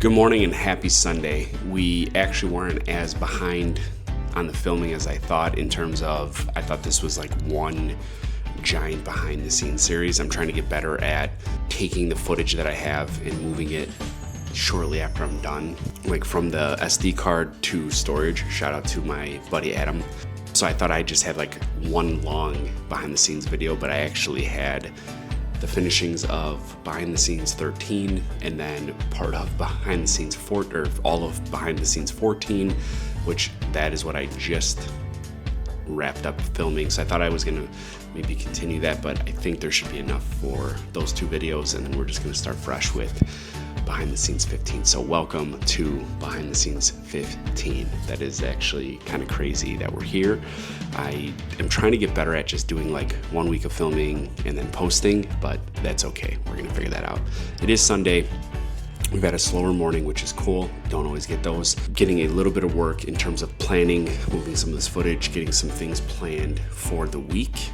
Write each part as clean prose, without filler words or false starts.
Good morning and happy Sunday. We actually weren't as behind on the filming as I thought in terms of, I thought this was like one giant behind the scenes series. I'm trying to get better at taking the footage that I have and moving it shortly after I'm done, like from the SD card to storage. Shout out to my buddy Adam. So I thought I just had like one long behind the scenes video, but I actually had the finishings of behind the scenes 13 and then part of behind the scenes 4, or all of behind the scenes 14, which that is what I just wrapped up filming. So I thought I was gonna maybe continue that, but I think there should be enough for those two videos, and then we're just gonna start fresh with behind the scenes 15. So welcome to behind the scenes 15. That is actually kind of crazy that we're here. I am trying to get better at just doing like 1 week of filming and then posting, but that's okay. We're gonna figure that out. It is Sunday. We've had a slower morning, which is cool. Don't always get those. Getting a little bit of work in terms of planning, moving some of this footage, getting some things planned for the week.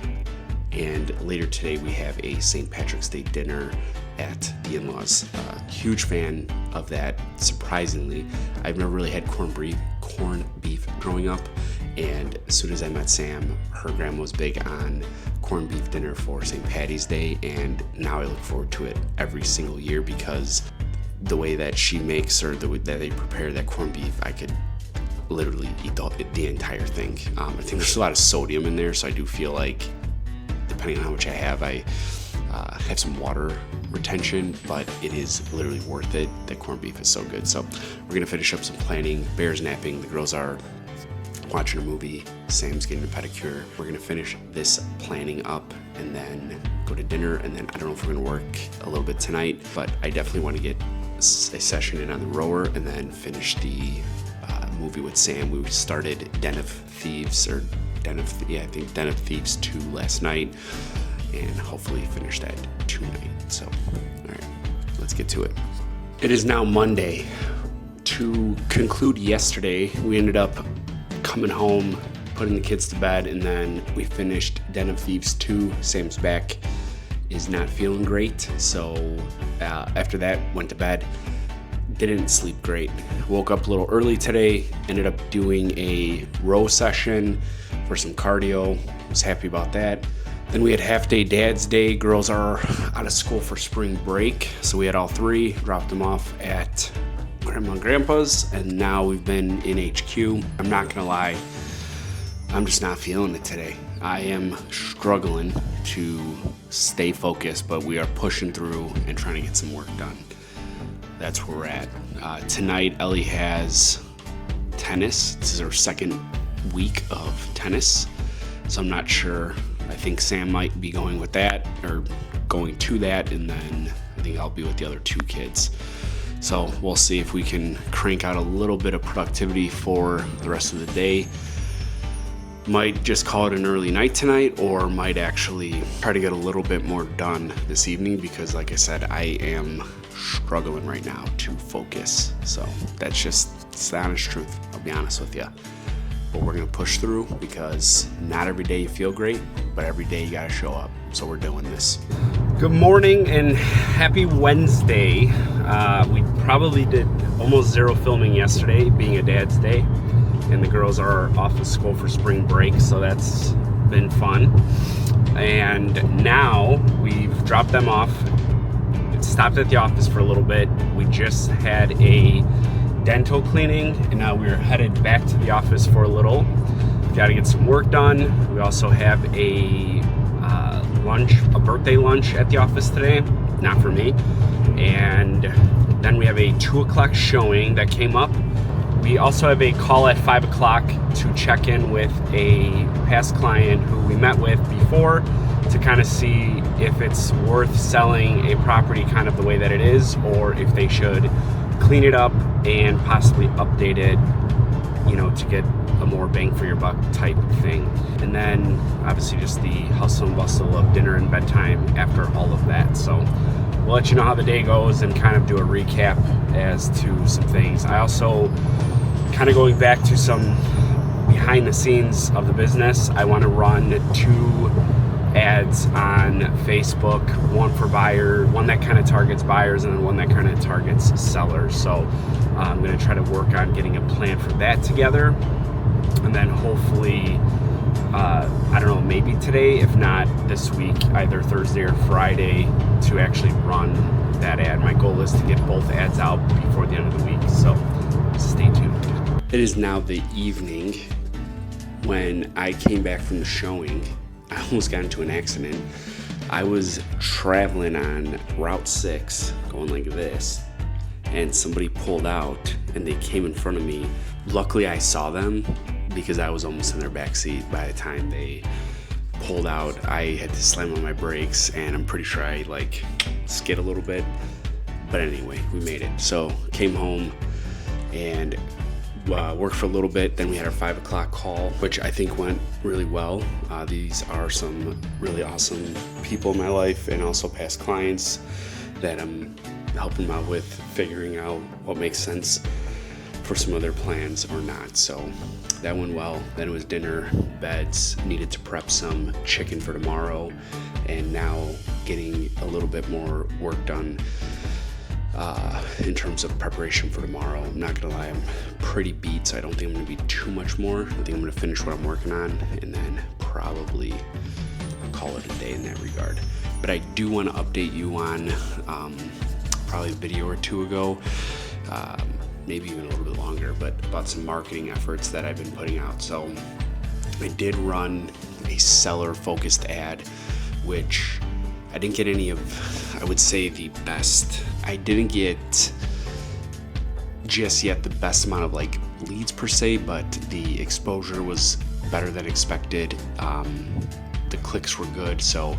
And later today we have a St. Patrick's Day dinner at the in-laws. Huge fan of that, surprisingly. I've never really had corned beef growing up, and as soon as I met Sam, her grandma was big on corned beef dinner for St. Patty's Day, and now I look forward to it every single year because the way that she makes, or the way that they prepare that corned beef, I could literally eat the entire thing. I think there's a lot of sodium in there, so I do feel like, depending on how much I have have some water retention, but it is literally worth it. The corned beef is so good. So we're gonna finish up some planning. Bear's napping, the girls are watching a movie, Sam's getting a pedicure. We're gonna finish this planning up and then go to dinner, and then I don't know if we're gonna work a little bit tonight, but I definitely want to get a session in on the rower and then finish the movie with Sam. We started Den of Thieves 2 last night, and hopefully finish that tonight. So, all right, let's get to it. It is now Monday. To conclude yesterday, we ended up coming home, putting the kids to bed, and then we finished Den of Thieves 2. Sam's back is not feeling great, so after that, went to bed. Didn't sleep great. Woke up a little early today, ended up doing a row session for some cardio. Was happy about that. Then we had half day Dad's Day. Girls are out of school for spring break, so we had all three, dropped them off at Grandma and Grandpa's, and now we've been in HQ. I'm not gonna lie, I'm just not feeling it today. I am struggling to stay focused, but we are pushing through and trying to get some work done. That's where we're at. Tonight, Ellie has tennis. This is her second week of tennis, so I'm not sure. I think Sam might be going with that, or going to that, and then I think I'll be with the other two kids. So we'll see if we can crank out a little bit of productivity for the rest of the day. Might just call it an early night tonight, or might actually try to get a little bit more done this evening, because like I said, I am struggling right now to focus. So that's just, it's the honest truth. I'll be honest with you. But we're gonna push through, because not every day you feel great, but every day you gotta show up. So we're doing this. Good morning and happy Wednesday. We probably did almost zero filming yesterday, being a Dad's Day, and the girls are off of school for spring break, so that's been fun. And now we've dropped them off. Stopped at the office for a little bit. We just had a dental cleaning, and now we're headed back to the office for a little. Got to get some work done. We also have a birthday lunch at the office today, not for me. And then we have a 2 o'clock showing that came up. We also have a call at 5 o'clock to check in with a past client who we met with before, to kind of see if it's worth selling a property kind of the way that it is, or if they should clean it up and possibly update it, to get a more bang for your buck type thing. And then obviously just the hustle and bustle of dinner and bedtime after all of that. So we'll let you know how the day goes and kind of do a recap as to some things. I also, kind of going back to some behind the scenes of the business, I want to run 2 ads on Facebook, one for buyer, one that kind of targets buyers, and then one that kind of targets sellers. So I'm going to try to work on getting a plan for that together, and then hopefully I don't know, maybe today, if not this week, either Thursday or Friday, to actually run that ad. My goal is to get both ads out before the end of the week, so stay tuned. It is now the evening. When I came back from the showing, I almost got into an accident. I was traveling on Route 6, going like this, and somebody pulled out and they came in front of me. Luckily I saw them because I was almost in their back seat by the time they pulled out. I had to slam on my brakes, and I'm pretty sure I like skid a little bit. But anyway, we made it. So came home and worked for a little bit. Then we had our 5 o'clock call, which I think went really well. These are some really awesome people in my life, and also past clients that I'm helping them out with figuring out what makes sense for some of their plans or not. So that went well. Then it was dinner, beds, needed to prep some chicken for tomorrow, and now getting a little bit more work done in terms of preparation for tomorrow. I'm not gonna lie, I'm pretty beat, so I don't think I'm gonna be too much more. I think I'm gonna finish what I'm working on and then probably call it a day in that regard. But I do want to update you on probably a video or two ago, maybe even a little bit longer, but about some marketing efforts that I've been putting out. So I did run a seller focused ad, which I didn't get any of, I would say, the best. I didn't get just yet the best amount of like leads per se, but the exposure was better than expected. The clicks were good. So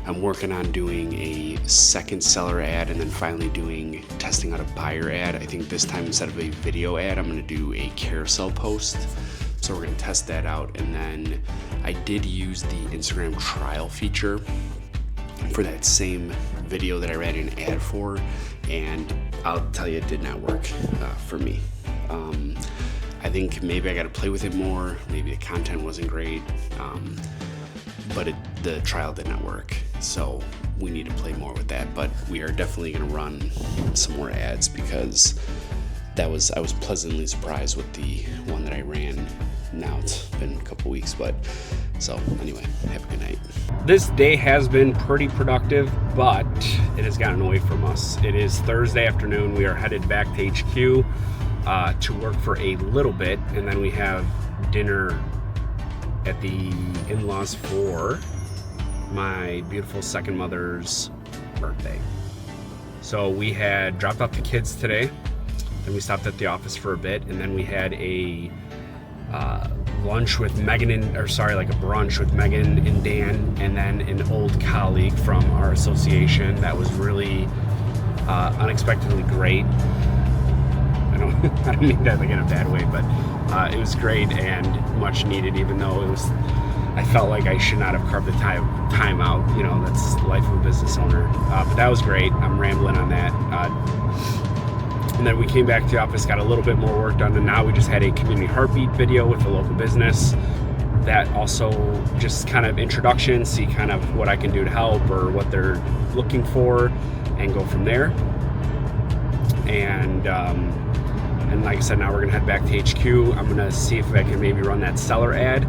I'm working on doing a second seller ad, and then finally testing out a buyer ad. I think this time instead of a video ad, I'm gonna do a carousel post. So we're gonna test that out. And then I did use the Instagram trial feature for that same video that I ran an ad for, and I'll tell you, it did not work for me. I think maybe I got to play with it more. Maybe the content wasn't great, but the trial did not work. So we need to play more with that. But we are definitely going to run some more ads, because I was pleasantly surprised with the one that I ran. Now it's been a couple weeks, but so anyway, have a good night. This day has been pretty productive, but it has gotten away from us. It is Thursday afternoon. We are headed back to HQ to work for a little bit, and then we have dinner at the in-laws for my beautiful second mother's birthday. So we had dropped off the kids today, then we stopped at the office for a bit, and then we had a lunch with Megan a brunch with Megan and Dan, and then an old colleague from our association. That was really unexpectedly great. I don't mean that like in a bad way, but it was great and much needed, even though I felt like I should not have carved the time out. You know, that's the life of a business owner. But that was great. I'm rambling on that. And then we came back to the office, got a little bit more work done, and now we just had a community heartbeat video with a local business. That also just kind of introduction, see kind of what I can do to help or what they're looking for, and go from there. And like I said, now we're gonna head back to HQ. I'm gonna see if I can maybe run that seller ad.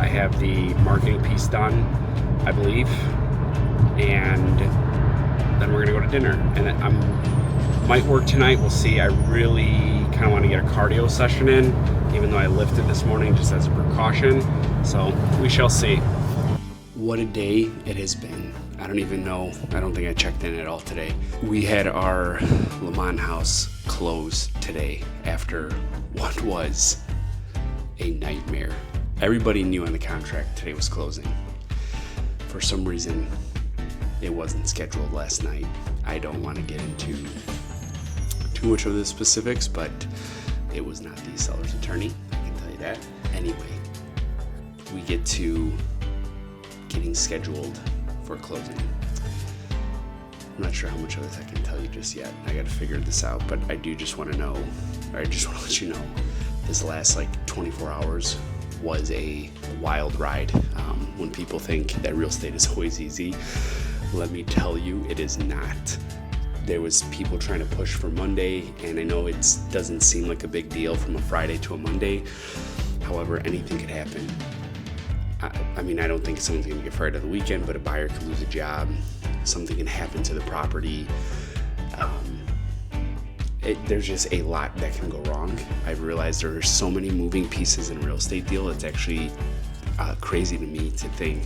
I have the marketing piece done, I believe, and then we're gonna go to dinner. And might work tonight, we'll see. I really kind of want to get a cardio session in, even though I lifted this morning just as a precaution. So we shall see. What a day it has been. I don't even know. I don't think I checked in at all today. We had our Lemon house close today after what was a nightmare. Everybody knew on the contract today was closing. For some reason, it wasn't scheduled last night. I don't want to get into too much of the specifics, but it was not the seller's attorney, I can tell you that. Anyway, we get to getting scheduled for closing. I'm not sure how much of this I can tell you just yet. I got to figure this out, but I do just want to know, or I just want to let you know, this last like 24 hours was a wild ride. When people think that real estate is always easy, let me tell you, it is not. There was people trying to push for Monday, and I know it doesn't seem like a big deal from a Friday to a Monday. However, anything could happen. I mean, I don't think someone's going to get fired on the weekend, but a buyer could lose a job. Something can happen to the property. There's just a lot that can go wrong. I've realized there are so many moving pieces in a real estate deal. It's actually crazy to me to think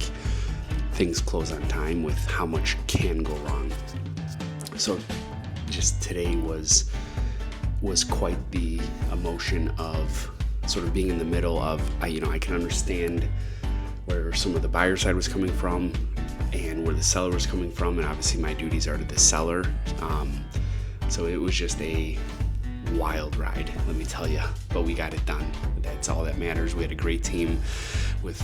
things close on time with how much can go wrong. So just today was quite the emotion of sort of being in the middle of, I can understand where some of the buyer side was coming from and where the seller was coming from, and obviously my duties are to the seller. So it was just a wild ride, let me tell you, but we got it done. That's all that matters. We had a great team with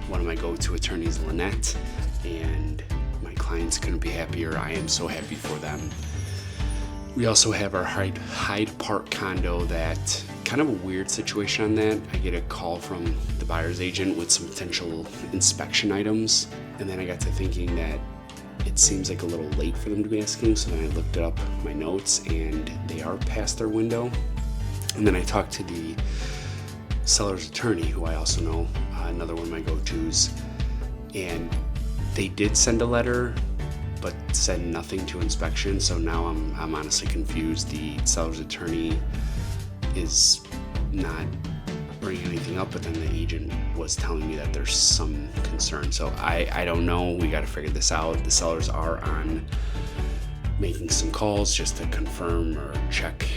one of my go-to attorneys, Lynette, and my clients couldn't be happier. I am so happy for them. We also have our Hyde Park condo, that kind of a weird situation on that. I get a call from the buyer's agent with some potential inspection items, and then I got to thinking that it seems like a little late for them to be asking, so then I looked up my notes and they are past their window. And then I talked to the seller's attorney, who I also know, another one of my go-tos, and they did send a letter but said nothing to inspection. So now I'm honestly confused. The seller's attorney is not bringing anything up, but then the agent was telling me that there's some concern. So I don't know. We got to figure this out. The sellers are on making some calls just to confirm or check,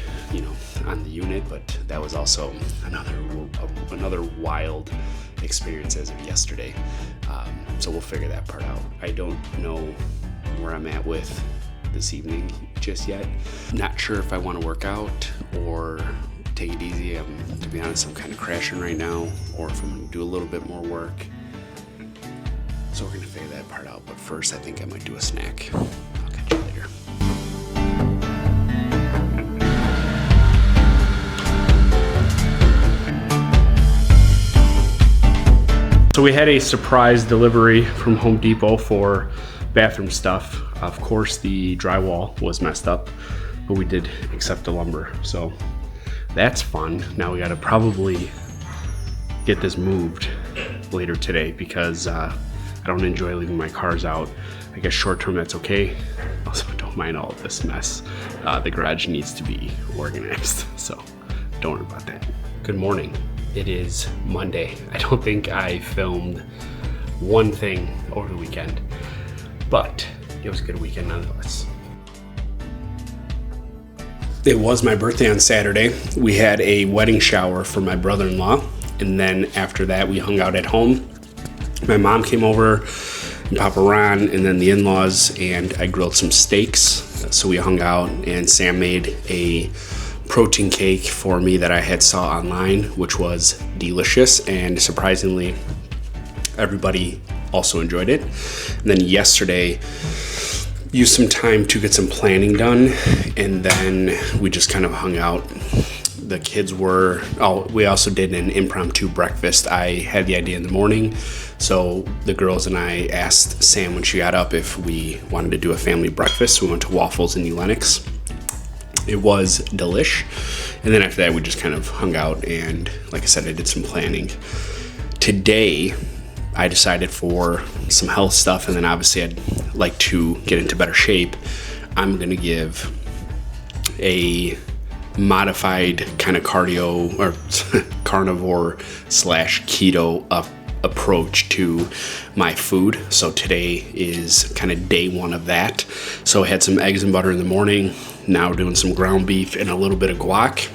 on the unit. But that was also another wild experience as of yesterday. So we'll figure that part out. I don't know where I'm at with this evening just yet. Not sure if I want to work out or take it easy. To be honest, I'm kind of crashing right now, or if I'm going to do a little bit more work. So we're going to figure that part out. But first, I think I might do a snack. I'll catch you later. So we had a surprise delivery from Home Depot for bathroom stuff. Of course, the drywall was messed up, but we did accept the lumber. So that's fun. Now we got to probably get this moved later today, because I don't enjoy leaving my cars out. I guess short term that's okay. Also, don't mind all of this mess. The garage needs to be organized, so don't worry about that. Good morning. It is Monday. I don't think I filmed one thing over the weekend, but it was a good weekend nonetheless. It was my birthday on Saturday. We had a wedding shower for my brother-in-law, and then after that we hung out at home. My mom came over, and Papa Ron, and then the in-laws, and I grilled some steaks. So we hung out, and Sam made a protein cake for me that I had saw online, which was delicious, and surprisingly everybody also enjoyed it. And then yesterday used some time to get some planning done, and then we just kind of hung out. The kids we also did an impromptu breakfast. I had the idea in the morning, so the girls and I asked Sam when she got up if we wanted to do a family breakfast. We went to Waffles in New Lenox. It was delish. And then after that, we just kind of hung out, and like I said, I did some planning. Today, I decided for some health stuff, and then obviously I'd like to get into better shape. I'm going to give a modified kind of cardio or carnivore / keto approach to my food. So today is kind of day one of that. So I had some eggs and butter in the morning. Now we're doing some ground beef and a little bit of guac,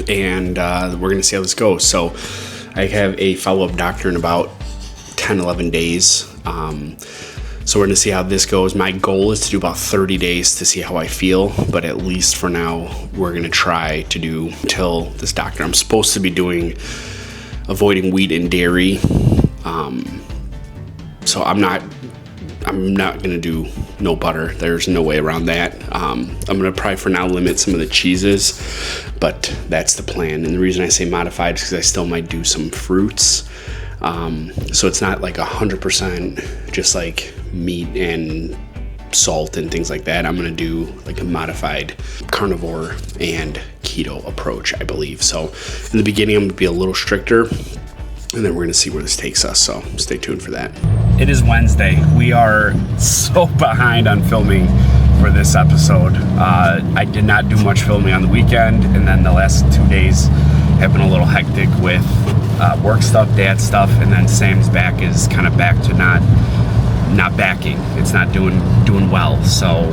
and we're going to see how this goes. So I have a follow-up doctor in about 10-11 days. So we're going to see how this goes. My goal is to do about 30 days to see how I feel, but at least for now, we're going to try to do until this doctor. I'm supposed to be avoiding wheat and dairy. So I'm not I'm not gonna do no butter. There's no way around that. I'm gonna probably for now limit some of the cheeses, but that's the plan. And the reason I say modified is because I still might do some fruits. So it's not like 100% just like meat and salt and things like that. I'm gonna do like a modified carnivore and keto approach, I believe. So in the beginning, I'm gonna be a little stricter, and then we're gonna see where this takes us. So stay tuned for that. It is Wednesday. We are so behind on filming for this episode. I did not do much filming on the weekend, and then the last 2 days have been a little hectic with work stuff, dad stuff, and then Sam's back is kind of back to not backing. It's not doing well, so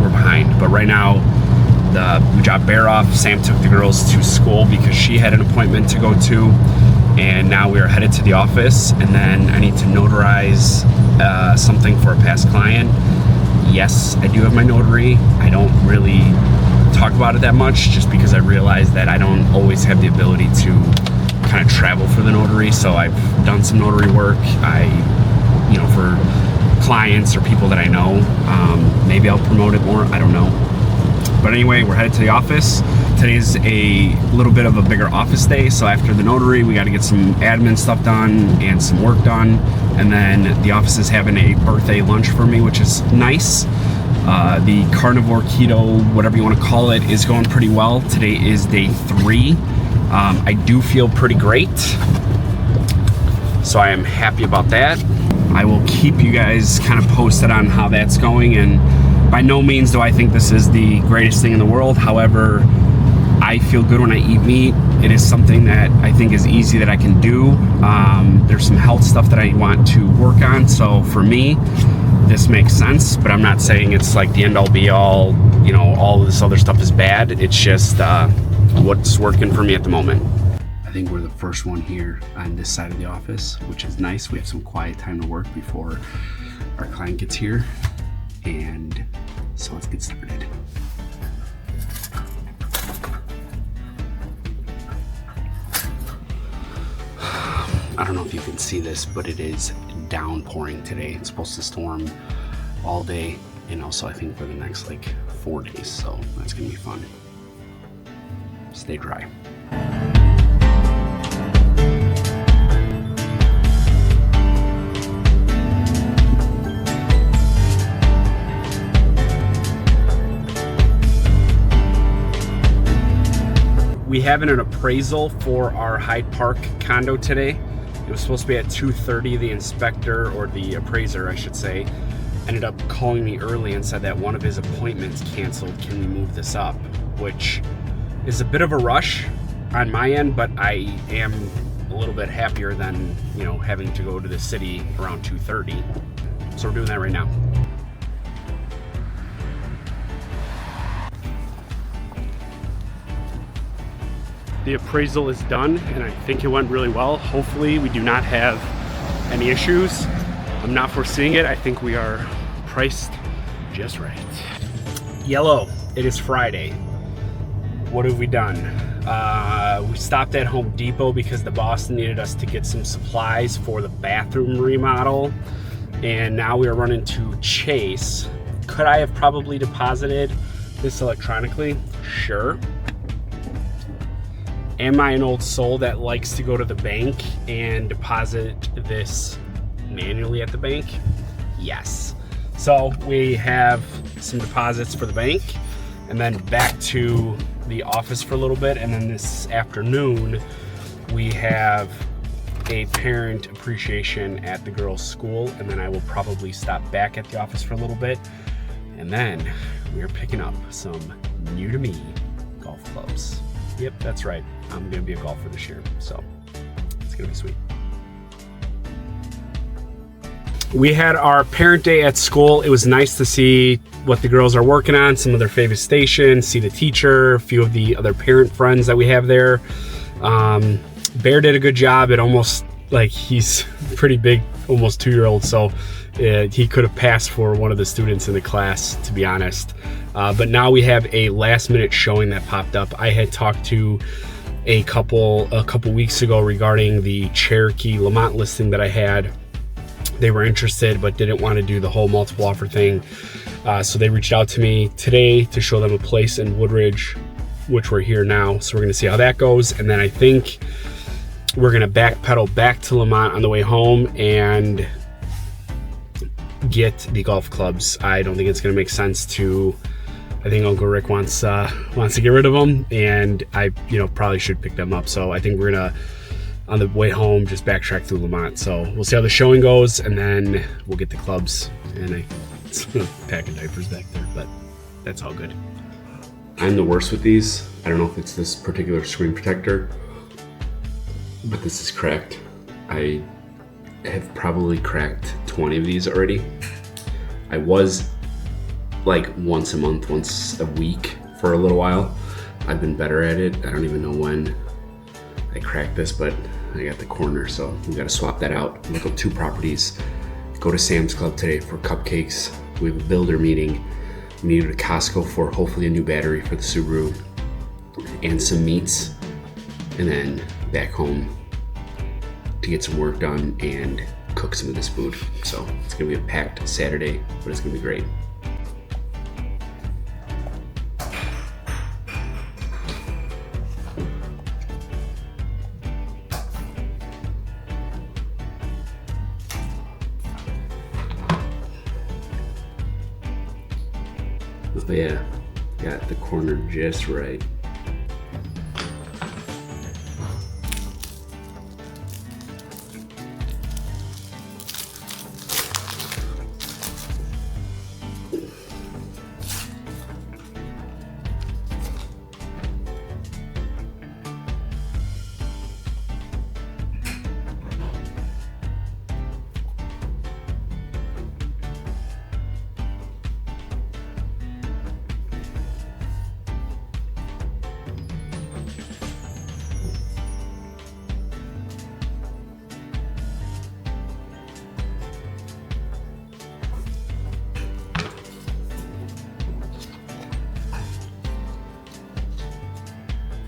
we're behind. But right now, we dropped Bear off. Sam took the girls to school because she had an appointment to go to, and now we are headed to the office, and then I need to notarize something for a past client. Yes, I do have my notary. I don't really talk about it that much just because I realize that I don't always have the ability to kind of travel for the notary. So I've done some notary work. For clients or people that I know. Maybe I'll promote it more, I don't know. But anyway, we're headed to the office. Today's a little bit of a bigger office day, so after the notary, we got to get some admin stuff done and some work done. And then the office is having a birthday lunch for me, which is nice. The carnivore, keto, whatever you want to call it, is going pretty well. Today is day 3. I do feel pretty great, so I am happy about that. I will keep you guys kind of posted on how that's going, and by no means do I think this is the greatest thing in the world. However, I feel good when I eat meat. It is something that I think is easy that I can do. There's some health stuff that I want to work on, so for me, this makes sense, but I'm not saying it's like the end all be all, all of this other stuff is bad. It's just what's working for me at the moment. I think we're the first one here on this side of the office, which is nice. We have some quiet time to work before our client gets here. And so let's get started. I don't know if you can see this, but it is downpouring today. It's supposed to storm all day, and also I think for the next 4 days. So that's gonna be fun. Stay dry. We have an appraisal for our Hyde Park condo today. It was supposed to be at 2:30. The inspector, or the appraiser I should say, ended up calling me early and said that one of his appointments canceled. Can we move this up? Which is a bit of a rush on my end, but I am a little bit happier than, having to go to the city around 2:30. So we're doing that right now. The appraisal is done, and I think it went really well. Hopefully we do not have any issues. I'm not foreseeing it. I think we are priced just right. Yellow, it is Friday. What have we done? We stopped at Home Depot because the boss needed us to get some supplies for the bathroom remodel. And now we are running to Chase. Could I have probably deposited this electronically? Sure. Am I an old soul that likes to go to the bank and deposit this manually at the bank? Yes. So we have some deposits for the bank, and then back to the office for a little bit, and then this afternoon we have a parent appreciation at the girls' school, and then I will probably stop back at the office for a little bit, and then we are picking up some new to me golf clubs. Yep, that's right. I'm gonna be a golfer this year, so it's gonna be sweet. We had our parent day at school. It was nice to see what the girls are working on, some of their favorite stations, see the teacher, a few of the other parent friends that we have there. Bear did a good job. It almost, he's pretty big, almost 2-year-old, so he could have passed for one of the students in the class, to be honest. But now we have a last minute showing that popped up. I had talked to a couple weeks ago regarding the Cherokee Lamont listing that I had They were interested but didn't want to do the whole multiple offer thing. So they reached out to me today to show them a place in Woodridge, which we're here now. So we're gonna see how that goes. And then I think we're gonna backpedal back to Lamont on the way home and get the golf clubs. I don't think it's gonna make sense to, I think Uncle Rick wants to get rid of them, and I probably should pick them up. So I think we're gonna, on the way home, just backtrack through Lamont. So we'll see how the showing goes, and then we'll get the clubs. And it's a pack of diapers back there, but that's all good. I'm the worst with these. I don't know if it's this particular screen protector, but this is cracked. I have probably cracked 20 of these already. I was like once a month, once a week for a little while. I've been better at it. I don't even know when I cracked this, but I got the corner, so we gotta swap that out. Look up 2 properties. Go to Sam's Club today for cupcakes. We have a builder meeting. We need to go to Costco for hopefully a new battery for the Subaru and some meats, and then back home to get some work done and cook some of this food. So it's gonna be a packed Saturday, but it's gonna be great. Oh yeah, got the corner just right.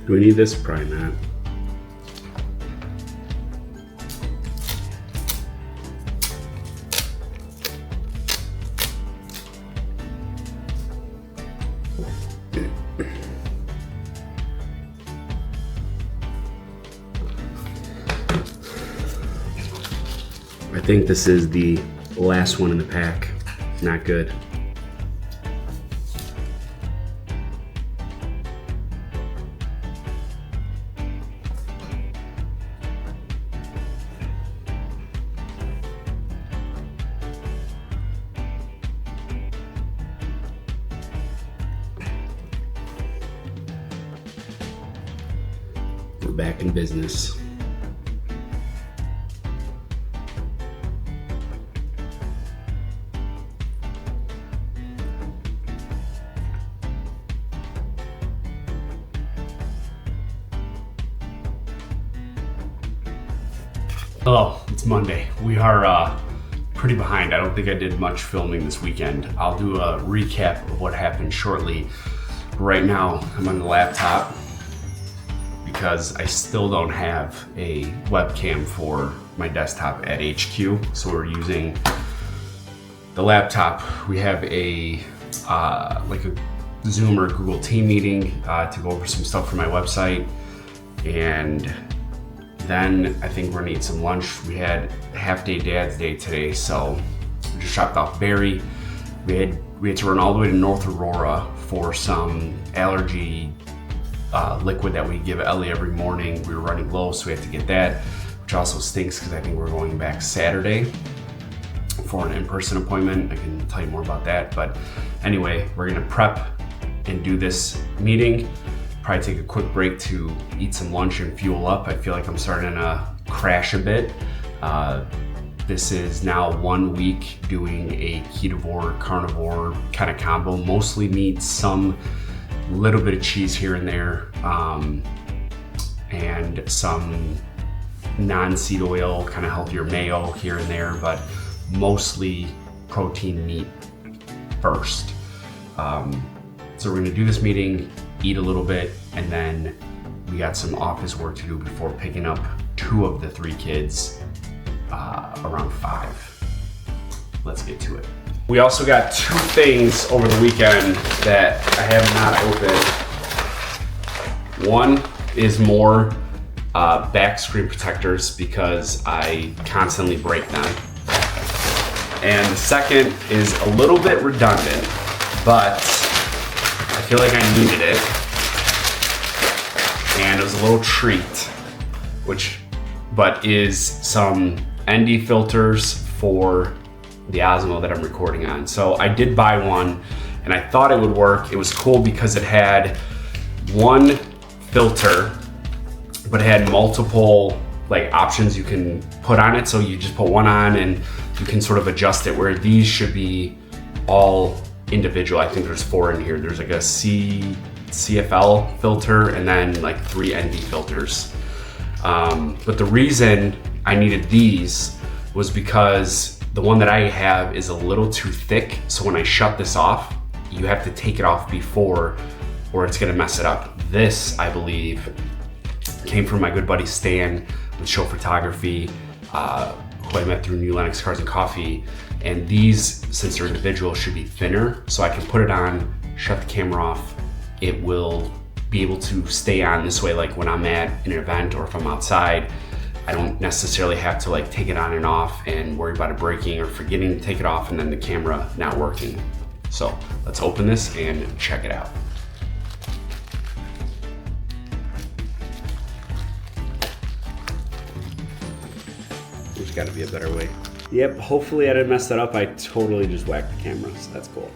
Do we need this? Probably not. I think this is the last one in the pack. Not good. We're back in business. Hello, it's Monday. We are pretty behind. I don't think I did much filming this weekend. I'll do a recap of what happened shortly. Right now, I'm on the laptop because I still don't have a webcam for my desktop at HQ. So we're using the laptop. We have a like a Zoom or Google Team meeting to go over some stuff for my website, and then I think we're gonna eat some lunch. We had half day dad's day today, so we just dropped off Barry. We had to run all the way to North Aurora for some allergy liquid that we give Ellie every morning. We were running low, so we had to get that, which also stinks because I think we're going back Saturday for an in-person appointment. I can tell you more about that, but anyway, we're gonna prep and do this meeting. Probably take a quick break to eat some lunch and fuel up. I feel like I'm starting to crash a bit. This is now 1 week doing a ketovore, carnivore kind of combo, mostly meat, some little bit of cheese here and there, and some non-seed oil, kind of healthier mayo here and there, but mostly protein meat first. So we're gonna do this meeting, eat a little bit, and then we got some office work to do before picking up 2 of the 3 kids around 5. let's get to it. We also got two things over the weekend that I have not opened. One is more back screen protectors because I constantly break them. And the second is a little bit redundant, but I feel like I needed it. And it was a little treat, but is some ND filters for the Osmo that I'm recording on. So I did buy one and I thought it would work. It was cool because it had one filter, but it had multiple like options you can put on it. So you just put one on and you can sort of adjust it, where these should be all individual. I think there's 4 in here. There's like a CFL filter and then like 3 ND filters. But the reason I needed these was because the one that I have is a little too thick. So when I shut this off, you have to take it off before, or it's gonna mess it up. This, I believe, came from my good buddy Stan with Show Photography, who I met through New Lennox Cars and Coffee. And these, since they're individual, should be thinner. So I can put it on, shut the camera off. It will be able to stay on this way, like when I'm at an event or if I'm outside. I don't necessarily have to like take it on and off and worry about it breaking or forgetting to take it off and then the camera not working. So let's open this and check it out. There's gotta be a better way. Yep, hopefully I didn't mess that up. I totally just whacked the camera, so that's cool.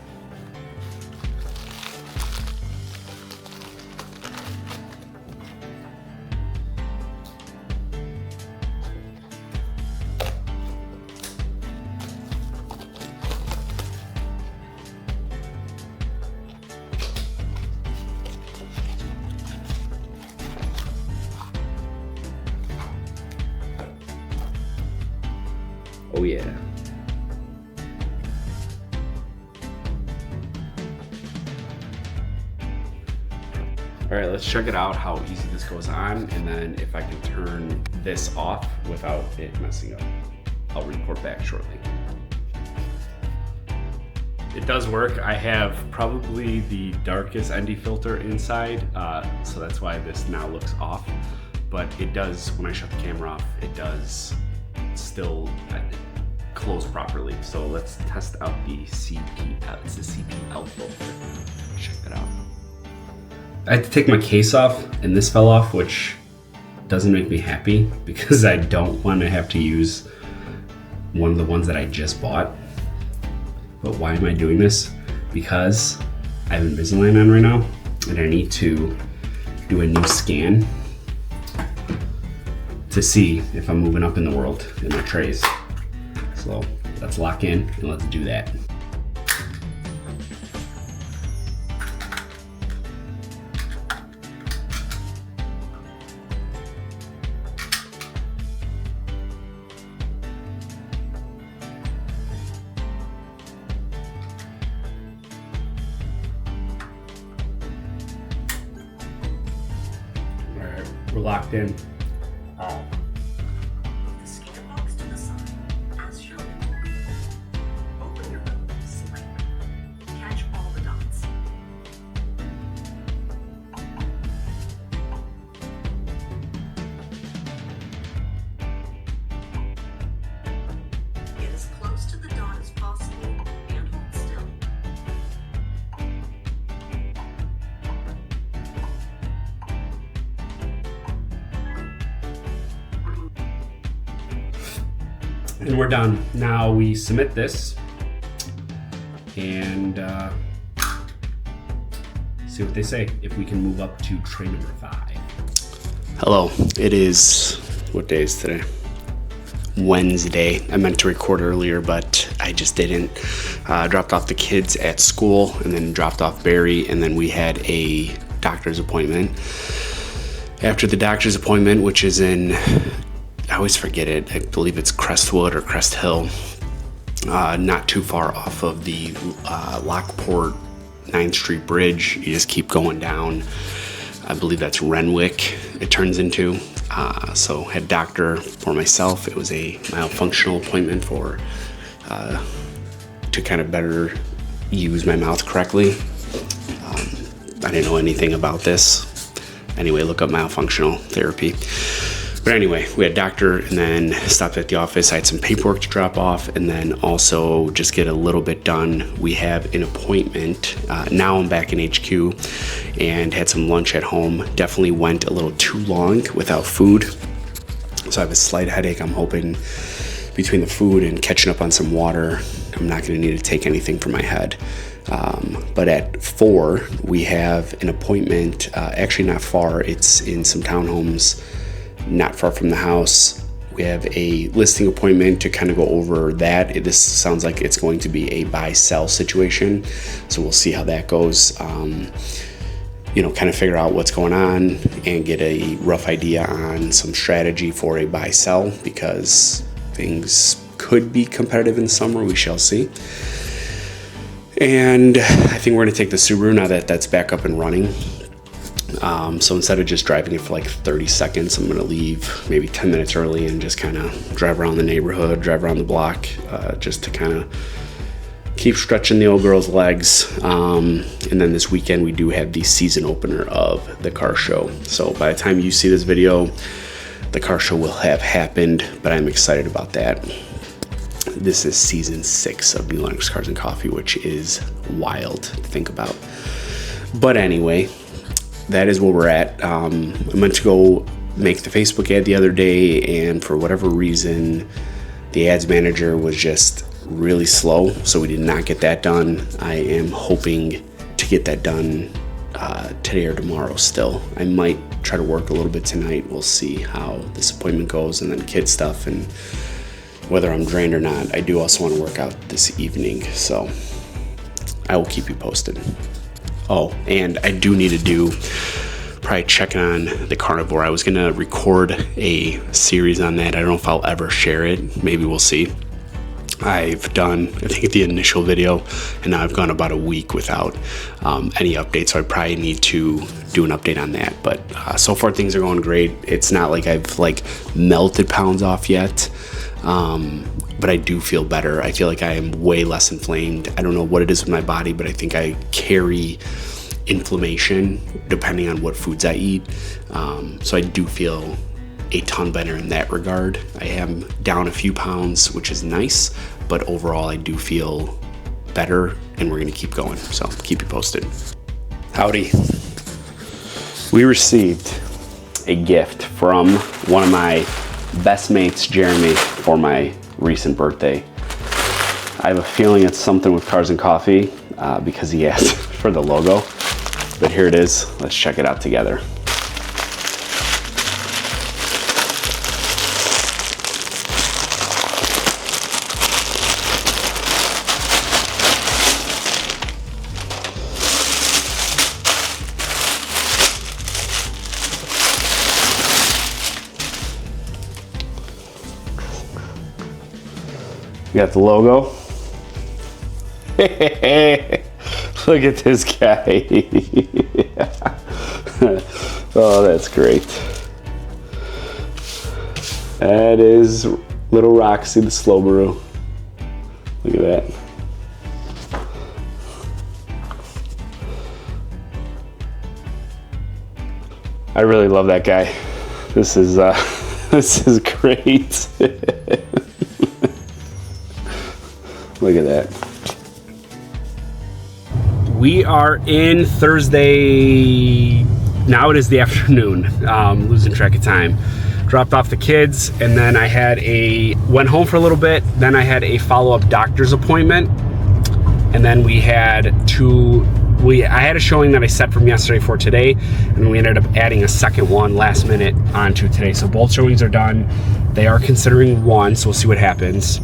Oh yeah. All right, let's check it out, how easy this goes on, and then if I can turn this off without it messing up, I'll report back shortly. It does work. I have probably the darkest ND filter inside, so that's why this now looks off. But it does, when I shut the camera off, it does still close properly. So let's test out the CPL. It's the CPL filter. Check that out. I had to take my case off and this fell off, which doesn't make me happy because I don't want to have to use one of the ones that I just bought. But why am I doing this? Because I have Invisalign on right now and I need to do a new scan to see if I'm moving up in the world in my trays. So let's lock in and let's do that. All right, we're locked in. And we're done. Now we submit this and see what they say, if we can move up to tray number 5. Hello, it is, what day is today? Wednesday. I meant to record earlier, but I just didn't. Dropped off the kids at school and then dropped off Barry, and then we had a doctor's appointment. After the doctor's appointment, which is in, I always forget it, I believe it's Crestwood or Crest Hill, not too far off of the Lockport 9th Street Bridge. You just keep going down. I believe that's Renwick it turns into. So had doctor for myself. It was a mild functional appointment for to kind of better use my mouth correctly. I didn't know anything about this. Anyway, look up myofunctional therapy. But anyway, we had a doctor and then stopped at the office. I had some paperwork to drop off and then also just get a little bit done. We have an appointment. Now I'm back in HQ and had some lunch at home. Definitely went a little too long without food. So I have a slight headache. I'm hoping between the food and catching up on some water, I'm not going to need to take anything for my head. But at 4, we have an appointment, actually not far. It's in some townhomes not far from the house. We have a listing appointment to kind of go over that. This sounds like it's going to be a buy-sell situation. So we'll see how that goes. Kind of figure out what's going on and get a rough idea on some strategy for a buy-sell because things could be competitive in the summer. We shall see. And I think we're going to take the Subaru now that that's back up and running. So instead of just driving it for like 30 seconds, I'm going to leave maybe 10 minutes early and just kind of drive around the neighborhood, drive around the block, just to kind of keep stretching the old girl's legs. And then this weekend we do have the season opener of the car show. So by the time you see this video, the car show will have happened, but I'm excited about that. This is season 6 of New Lennox Cars and Coffee, which is wild to think about. But anyway, that is where we're at. I meant to go make the Facebook ad the other day, and for whatever reason, the ads manager was just really slow, so we did not get that done. I am hoping to get that done today or tomorrow still. I might try to work a little bit tonight. We'll see how this appointment goes, and then kid stuff, and whether I'm drained or not. I do also want to work out this evening, so I will keep you posted. Oh, and I do need to probably checking on the carnivore. I was going to record a series on that. I don't know if I'll ever share it. Maybe we'll see. I've done, I think, the initial video, and now I've gone about a week without any updates, so I probably need to do an update on that. But so far things are going great. It's not like I've melted pounds off yet, but I do feel better. I feel like I am way less inflamed. I don't know what it is with my body, but I think I carry inflammation depending on what foods I eat. So I do feel a ton better in that regard. I am down a few pounds, which is nice, but overall I do feel better, and we're gonna keep going. So keep you posted. Howdy. We received a gift from one of my best mates, Jeremy, for my recent birthday. I have a feeling it's something with Cars and Coffee because he asked for the logo, but here it is. Let's check it out together. We got the logo. Look at this guy. Oh, that's great. That is little Roxy, the slow brew. Look at that. I really love that guy. This is great. Look at that. We are in Thursday. Now it is the afternoon. Losing track of time. Dropped off the kids, and then I went home for a little bit. Then I had a follow-up doctor's appointment, and then I had a showing that I set from yesterday for today, and we ended up adding a second one last minute onto today. So both showings are done. They are considering one, so we'll see what happens.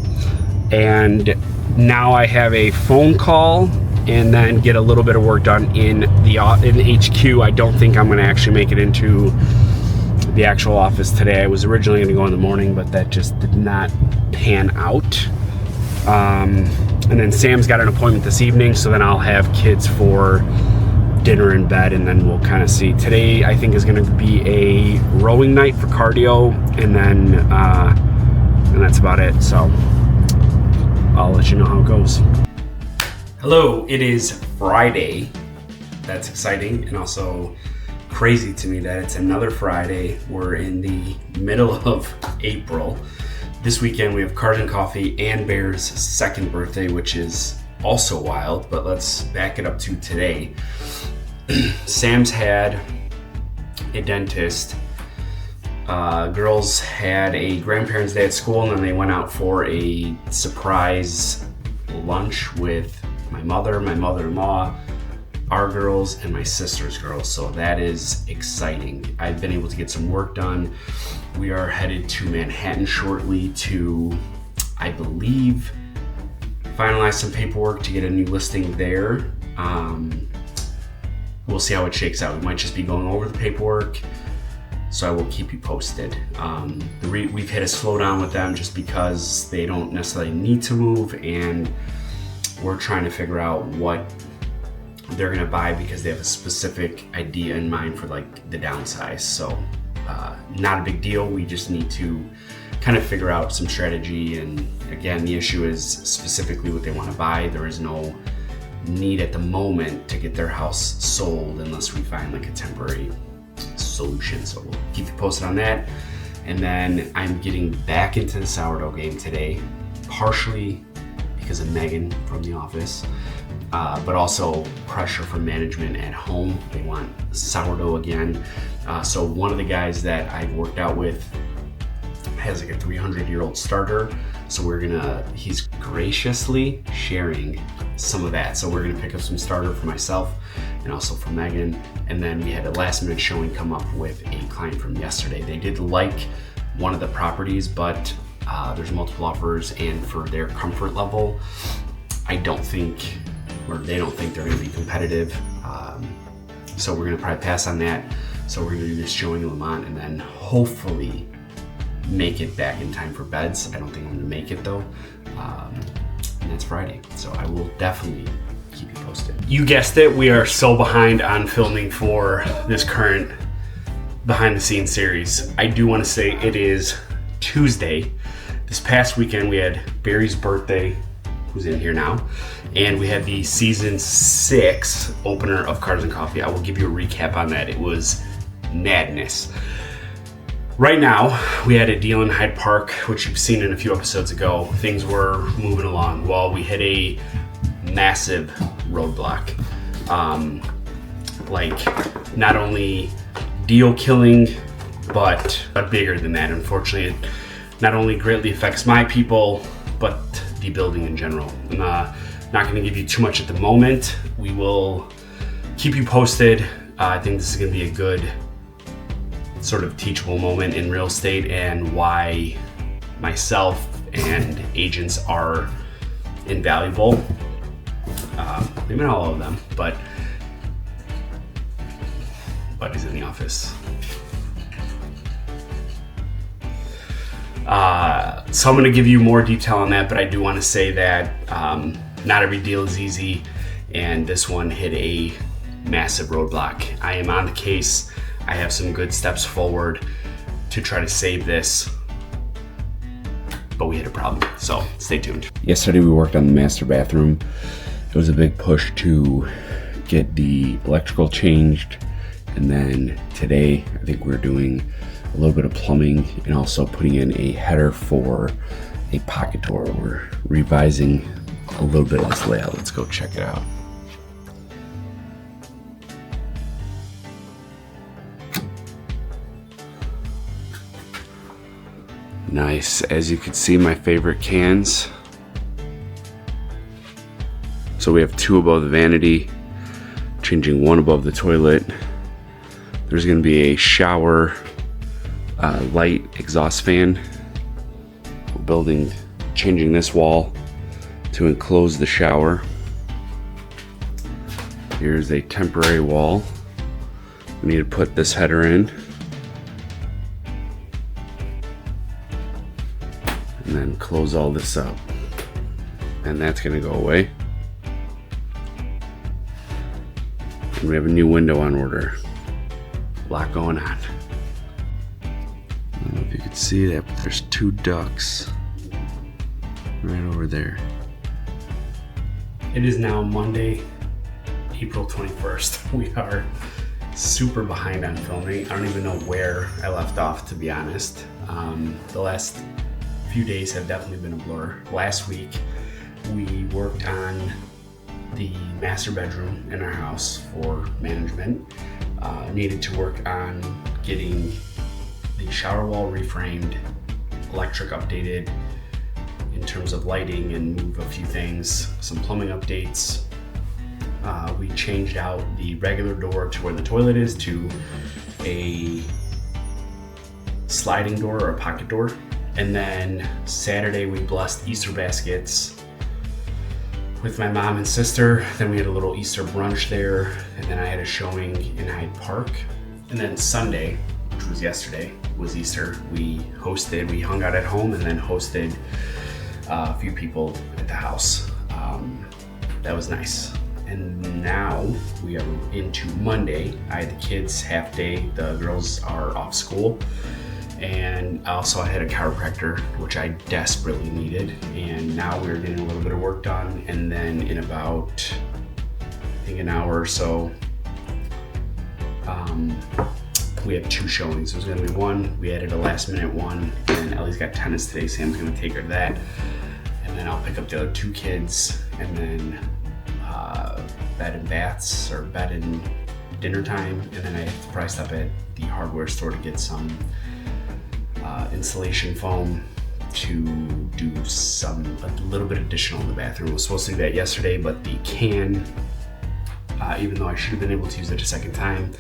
And now I have a phone call and then get a little bit of work done in the HQ. I don't think I'm going to actually make it into the actual office today. I was originally going to go in the morning, but that just did not pan out. And then Sam's got an appointment this evening, so then I'll have kids for dinner in bed, and then we'll kind of see. Today I think is going to be a rowing night for cardio, and then and that's about it. So I'll let you know how it goes. Hello, it is Friday. That's exciting and also crazy to me that it's another Friday. We're in the middle of April. This weekend we have Cars and Coffee and Bear's second birthday, which is also wild, but let's back it up to today. Sam's had a dentist. Girls had a grandparents' day at school, and then they went out for a surprise lunch with my mother-in-law, our girls, and my sister's girls. So that is exciting. I've been able to get some work done. We are headed to Manhattan shortly to, I believe, finalize some paperwork to get a new listing there. We'll see how it shakes out. We might just be going over the paperwork, so I will keep you posted. We've hit a slowdown with them just because they don't necessarily need to move, and we're trying to figure out what they're gonna buy because they have a specific idea in mind for like the downsize. So not a big deal. We just need to kind of figure out some strategy. And again, the issue is specifically what they want to buy. There is no need at the moment to get their house sold unless we find like a temporary solution. So we'll keep you posted on that. And then I'm getting back into the sourdough game today, partially because of Megan from the office, but also pressure from management at home. They want sourdough again. So one of the guys that I've worked out with has like a 300-year-old starter. So he's graciously sharing some of that. So we're gonna pick up some starter for myself and also for Megan. And then we had a last minute showing come up with a client from yesterday. They did like one of the properties, but there's multiple offers, and for their comfort level, they don't think they're gonna be competitive. So we're gonna probably pass on that. So we're gonna do this showing in Lemont and then hopefully make it back in time for beds. I don't think I'm gonna make it though. And that's Friday. So I will definitely keep you posted. You guessed it, we are so behind on filming for this current behind the scenes series. I do wanna say it is Tuesday. This past weekend we had Barry's birthday, who's in here now, and we had the season 6 opener of Cars and Coffee. I will give you a recap on that. It was madness. Right now, we had a deal in Hyde Park, which you've seen in a few episodes ago. Things were moving along. Well, we hit a massive roadblock. Like, not only deal killing, but bigger than that. Unfortunately, it not only greatly affects my people, but the building in general. I'm not gonna give you too much at the moment. We will keep you posted. I think this is gonna be a good sort of teachable moment in real estate and why myself and agents are invaluable. Maybe not all of them, but Buddy's in the office. So I'm going to give you more detail on that, but I do want to say that not every deal is easy, and this one hit a massive roadblock. I am on the case. I have some good steps forward to try to save this, but we hit a problem, so stay tuned. Yesterday we worked on the master bathroom. It was a big push to get the electrical changed, and then today I think we're doing a little bit of plumbing and also putting in a header for a pocket door. We're revising a little bit of this layout. Let's go check it out. Nice. As you can see, my favorite cans. So we have 2 above the vanity, changing 1 above the toilet. There's going to be a shower light exhaust fan. We're changing this wall to enclose the shower. Here's a temporary wall. We need to put this header in. And then close all this up. And that's gonna go away. And we have a new window on order. A lot going on. I don't know if you can see that, but there's 2 ducts right over there. It is now Monday, April 21st. We are super behind on filming. I don't even know where I left off, to be honest. The last few days have definitely been a blur. Last week, we worked on the master bedroom in our house for management. Needed to work on getting the shower wall reframed, electric updated in terms of lighting, and move a few things, some plumbing updates. We changed out the regular door to where the toilet is to a sliding door or a pocket door. And then Saturday we blessed Easter baskets with my mom and sister. Then we had a little Easter brunch there, and then I had a showing in Hyde Park. And then Sunday, which was yesterday, was Easter. We hung out at home and then hosted a few people at the house. That was nice. And now we are into Monday. I had the kids half day, the girls are off school. And also I had a chiropractor, which I desperately needed. And now we're getting a little bit of work done. And then in about, I think, an hour or so, we have 2 showings. There's gonna be one, we added a last minute one, and Ellie's got tennis today. Sam's gonna take her to that. And then I'll pick up the other 2 kids, and then bed and baths, or bed and dinner time. And then I have to probably stop at the hardware store to get some insulation foam to do a little bit additional in the bathroom. I was supposed to do that yesterday, but the can, even though I should have been able to use it a second time,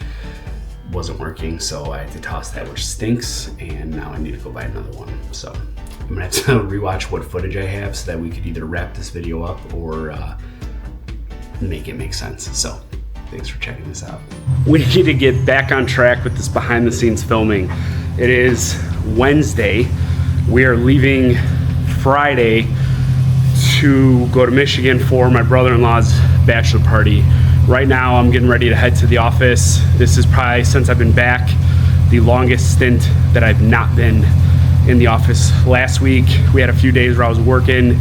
wasn't working, so I had to toss that, which stinks, and now I need to go buy another one. So I'm gonna have to rewatch what footage I have so that we could either wrap this video up or make it make sense. So thanks for checking this out. We need to get back on track with this behind the scenes filming. It is Wednesday. We are leaving Friday to go to Michigan for my brother-in-law's bachelor party. Right now I'm getting ready to head to the office. This is probably, since I've been back, the longest stint that I've not been in the office. Last week we had a few days where I was working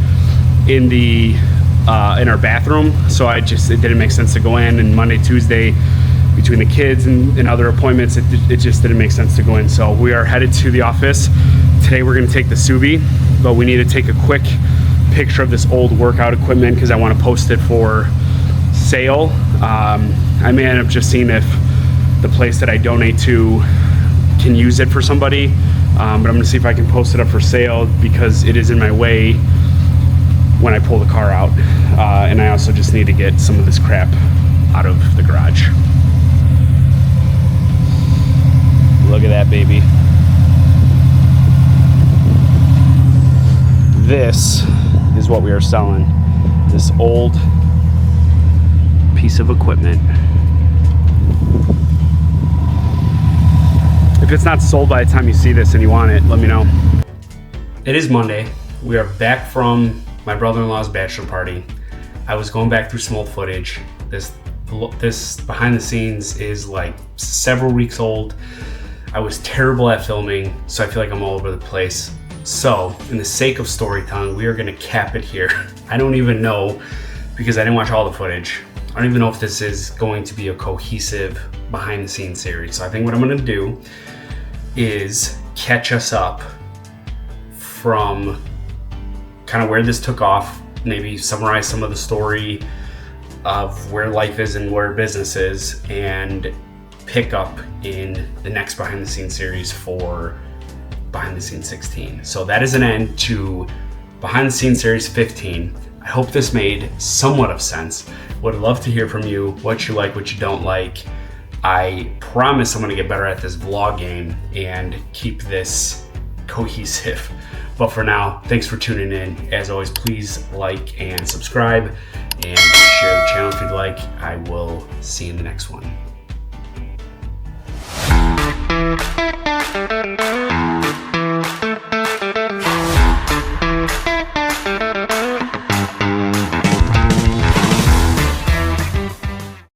in our bathroom, so it didn't make sense to go in. And Monday, Tuesday, between the kids and other appointments, it just didn't make sense to go in. So we are headed to the office. Today we're gonna take the sous vide, but we need to take a quick picture of this old workout equipment because I want to post it for sale. I may end up just seeing if the place that I donate to can use it for somebody, but I'm gonna see if I can post it up for sale because it is in my way when I pull the car out. And I also just need to get some of this crap out of the garage. Look at that baby. This is what we are selling. This old piece of equipment. If it's not sold by the time you see this and you want it, let me know. It is Monday. We are back from my brother-in-law's bachelor party. I was going back through some old footage. This behind the scenes is like several weeks old. I was terrible at filming, so I feel like I'm all over the place. So, in the sake of storytelling, we are gonna cap it here. I don't even know, because I didn't watch all the footage, I don't even know if this is going to be a cohesive behind the scenes series. So I think what I'm gonna do is catch us up from kind of where this took off, maybe summarize some of the story of where life is and where business is, and pick up in the next behind the scenes series for behind the scenes 16. So that is an end to behind the scenes series 15. I hope this made somewhat of sense. Would love to hear from you, what you like, what you don't like. I promise I'm gonna get better at this vlog game and keep this cohesive. But for now, thanks for tuning in. As always, please like and subscribe and share the channel if you'd like. I will see you in the next one.